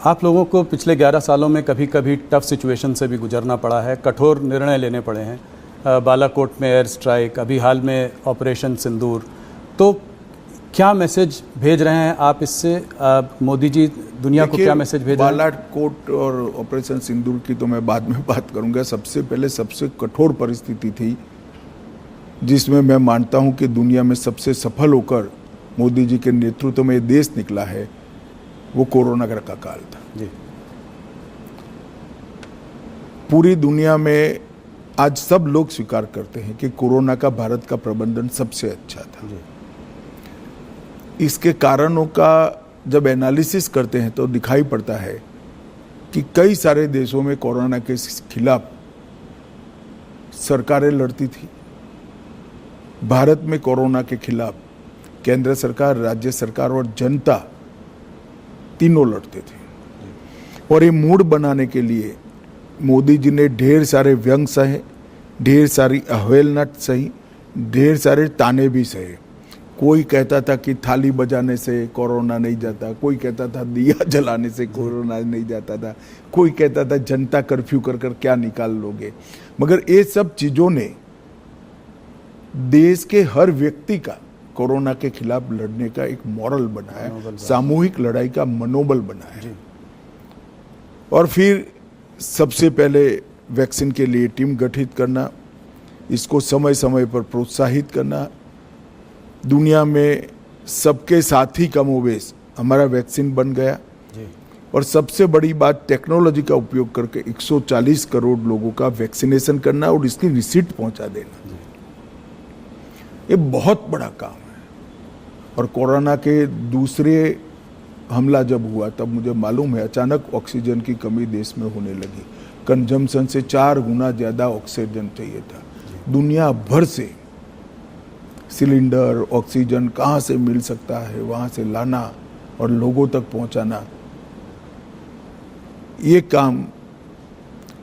आप लोगों को पिछले 11 सालों में कभी कभी टफ सिचुएशन से भी गुजरना पड़ा है, कठोर निर्णय लेने पड़े हैं। बालाकोट में एयर स्ट्राइक, अभी हाल में ऑपरेशन सिंदूर। तो क्या मैसेज भेज रहे हैं आप इससे? मोदी जी दुनिया को क्या मैसेज भेज रहे हैं? बालाकोट और ऑपरेशन सिंदूर की तो मैं बाद में बात करूंगा। सबसे पहले सबसे कठोर परिस्थिति थी जिसमें मैं मानता हूं कि दुनिया में सबसे सफल होकर मोदी जी के नेतृत्व में देश निकला है, वो कोरोना का काल था जी। पूरी दुनिया में आज सब लोग स्वीकार करते हैं कि कोरोना का भारत का प्रबंधन सबसे अच्छा था जी। इसके कारणों का जब एनालिसिस करते हैं तो दिखाई पड़ता है कि कई सारे देशों में कोरोना के खिलाफ सरकारें लड़ती थी। भारत में कोरोना के खिलाफ केंद्र सरकार, राज्य सरकार और जनता तीनों लड़ते थे। और ये मूड बनाने के लिए मोदी जी ने ढेर सारे व्यंग सहे, ढेर सारी अवहेलना सही, ढेर सारे ताने भी सहे। कोई कहता था कि थाली बजाने से कोरोना नहीं जाता, कोई कहता था दिया जलाने से कोरोना नहीं जाता था, कोई कहता था जनता कर्फ्यू कर कर क्या निकाल लोगे। मगर ये सब चीजों ने देश के हर व्यक्ति का कोरोना के खिलाफ लड़ने का एक मॉरल बनाया, सामूहिक लड़ाई का मनोबल बनाया। और फिर सबसे पहले वैक्सीन के लिए टीम गठित करना, इसको समय समय पर प्रोत्साहित करना। दुनिया में सबके साथ ही कमोबेश हमारा वैक्सीन बन गया। और सबसे बड़ी बात, टेक्नोलॉजी का उपयोग करके 140 करोड़ लोगों का वैक्सीनेशन करना और इसकी रिसीट पहुंचा देना, ये बहुत बड़ा काम है। और कोरोना के दूसरे हमला जब हुआ तब मुझे मालूम है अचानक ऑक्सीजन की कमी देश में होने लगी। कंजम्पशन से 4 गुना ज़्यादा ऑक्सीजन चाहिए था। दुनिया भर से सिलेंडर, ऑक्सीजन कहाँ से मिल सकता है वहाँ से लाना और लोगों तक पहुँचाना, ये काम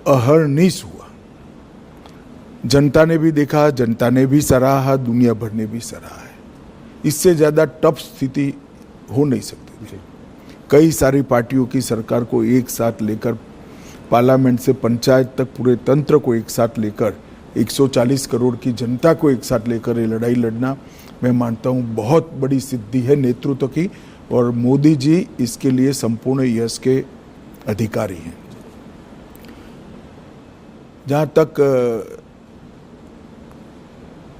अहर्निश हुआ। जनता ने भी देखा, जनता ने भी सराहा, दुनिया भर ने भी सराहा है। इससे ज़्यादा टफ स्थिति हो नहीं सकती। कई सारी पार्टियों की सरकार को एक साथ लेकर, पार्लियामेंट से पंचायत तक पूरे तंत्र को एक साथ लेकर, 140 करोड़ की जनता को एक साथ लेकर ये लड़ाई लड़ना, मैं मानता हूँ बहुत बड़ी सिद्धि है नेतृत्व की। और मोदी जी इसके लिए संपूर्ण यश के अधिकारी हैं। जहाँ तक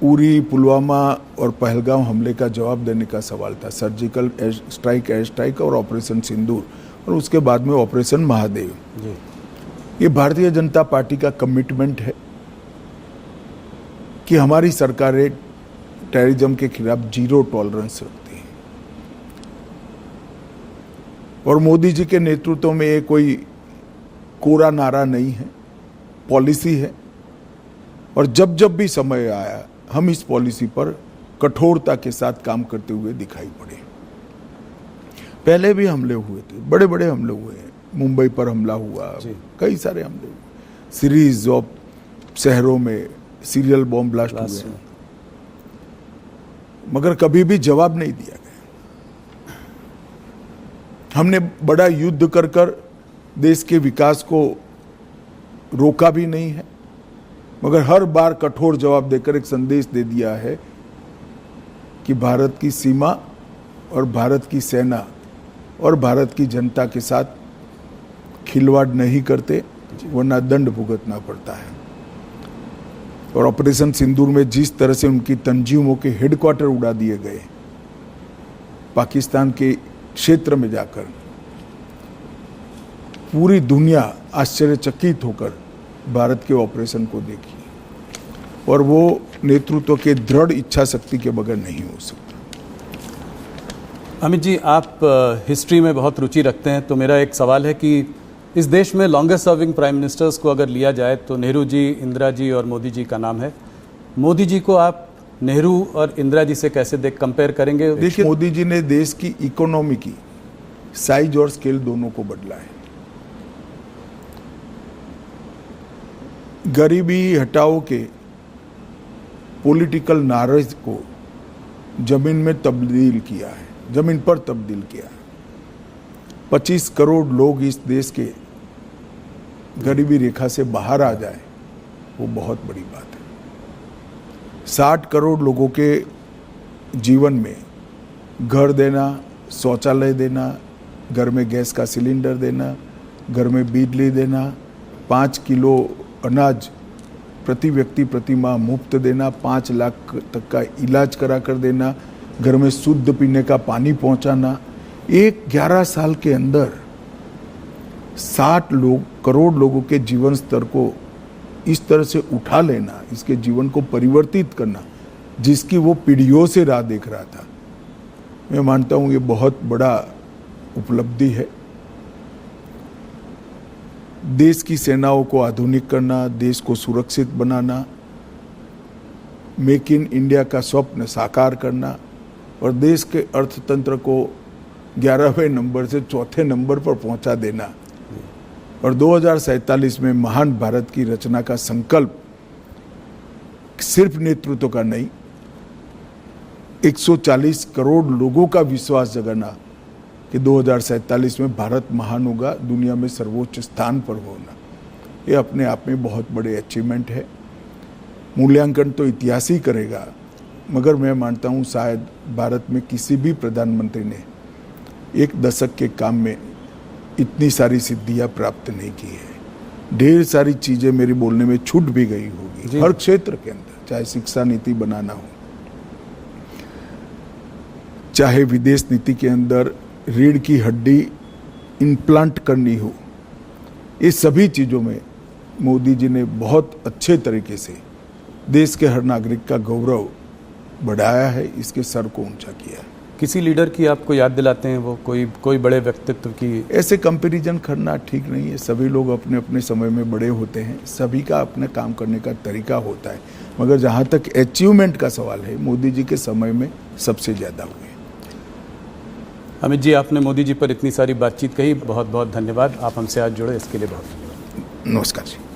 उरी, पुलवामा और पहलगाम हमले का जवाब देने का सवाल था, सर्जिकल स्ट्राइक, एयर स्ट्राइक और ऑपरेशन सिंदूर और उसके बाद में ऑपरेशन महादेव, ये भारतीय जनता पार्टी का कमिटमेंट है कि हमारी सरकारें टेररिज्म के खिलाफ जीरो टॉलरेंस रखती हैं। और मोदी जी के नेतृत्व में ये कोई कोरा नारा नहीं है, पॉलिसी है। और जब जब भी समय आया हम इस पॉलिसी पर कठोरता के साथ काम करते हुए दिखाई पड़े। पहले भी हमले हुए थे, बड़े बड़े हमले हुए हैं। मुंबई पर हमला हुआ, कई सारे हमले हुए, सीरीज ऑफ शहरों में सीरियल बॉम्ब ब्लास्ट हुए, मगर कभी भी जवाब नहीं दिया गया। हमने बड़ा युद्ध कर कर देश के विकास को रोका भी नहीं है, मगर हर बार कठोर जवाब देकर एक संदेश दे दिया है कि भारत की सीमा और भारत की सेना और भारत की जनता के साथ खिलवाड़ नहीं करते, वरना दंड भुगतना पड़ता है। और ऑपरेशन सिंदूर में जिस तरह से उनकी तंजीमों के हेडक्वार्टर उड़ा दिए गए, पाकिस्तान के क्षेत्र में जाकर, पूरी दुनिया आश्चर्यचकित होकर भारत के ऑपरेशन को देखी। और वो नेतृत्व के दृढ़ इच्छा शक्ति के बगैर नहीं हो सकता। अमित जी, आप हिस्ट्री में बहुत रुचि रखते हैं, तो मेरा एक सवाल है कि इस देश में लॉन्गेस्ट सर्विंग प्राइम मिनिस्टर्स को अगर लिया जाए तो नेहरू जी, इंदिरा जी और मोदी जी का नाम है। मोदी जी को आप नेहरू और इंदिरा जी से कैसे कंपेयर करेंगे? देखिए, मोदी जी ने देश की इकोनॉमी की साइज और स्केल दोनों को बदला है। गरीबी हटाओ के पॉलिटिकल नारेज को जमीन में तब्दील किया है, जमीन पर तब्दील किया है। 25 करोड़ लोग इस देश के गरीबी रेखा से बाहर आ जाए, वो बहुत बड़ी बात है। 60 करोड़ लोगों के जीवन में घर देना, शौचालय देना, घर में गैस का सिलेंडर देना, घर में बिजली देना, 5 किलो अनाज प्रति व्यक्ति प्रति माह मुफ्त देना, 5 लाख तक का इलाज करा कर देना, घर में शुद्ध पीने का पानी पहुंचाना, एक 11 साल के अंदर 60 करोड़ लोगों के जीवन स्तर को इस तरह से उठा लेना, इसके जीवन को परिवर्तित करना, जिसकी वो पीढ़ियों से राह देख रहा था, मैं मानता हूँ ये बहुत बड़ा उपलब्धि है। देश की सेनाओं को आधुनिक करना, देश को सुरक्षित बनाना, मेक इन इंडिया का स्वप्न साकार करना और देश के अर्थतंत्र को 11वें नंबर से 4थे नंबर पर पहुंचा देना और 2047 में महान भारत की रचना का संकल्प सिर्फ नेतृत्व का नहीं, 140 करोड़ लोगों का विश्वास जगाना कि 2047 में भारत महान होगा, दुनिया में सर्वोच्च स्थान पर होना, ये अपने आप में बहुत बड़े अचीवमेंट है। मूल्यांकन तो इतिहास ही करेगा, मगर मैं मानता हूँ शायद भारत में किसी भी प्रधानमंत्री ने 1 दशक के काम में इतनी सारी सिद्धियां प्राप्त नहीं की है। ढेर सारी चीजें मेरे बोलने में छूट भी गई होगी हर क्षेत्र के अंदर, चाहे शिक्षा नीति बनाना हो, चाहे विदेश नीति के अंदर रीढ़ की हड्डी इम्प्लांट करनी हो, ये सभी चीज़ों में मोदी जी ने बहुत अच्छे तरीके से देश के हर नागरिक का गौरव बढ़ाया है, इसके सर को ऊंचा किया है। किसी लीडर की आपको याद दिलाते हैं, वो कोई बड़े व्यक्तित्व की? ऐसे कंपैरिजन करना ठीक नहीं है, सभी लोग अपने अपने समय में बड़े होते हैं, सभी का अपने काम करने का तरीका होता है, मगर जहाँ तक अचीवमेंट का सवाल है, मोदी जी के समय में सबसे ज़्यादा हुए। अमित जी, आपने मोदी जी पर इतनी सारी बातचीत कही, बहुत बहुत धन्यवाद। आप हमसे आज जुड़े, इसके लिए बहुत धन्यवाद। नमस्कार जी।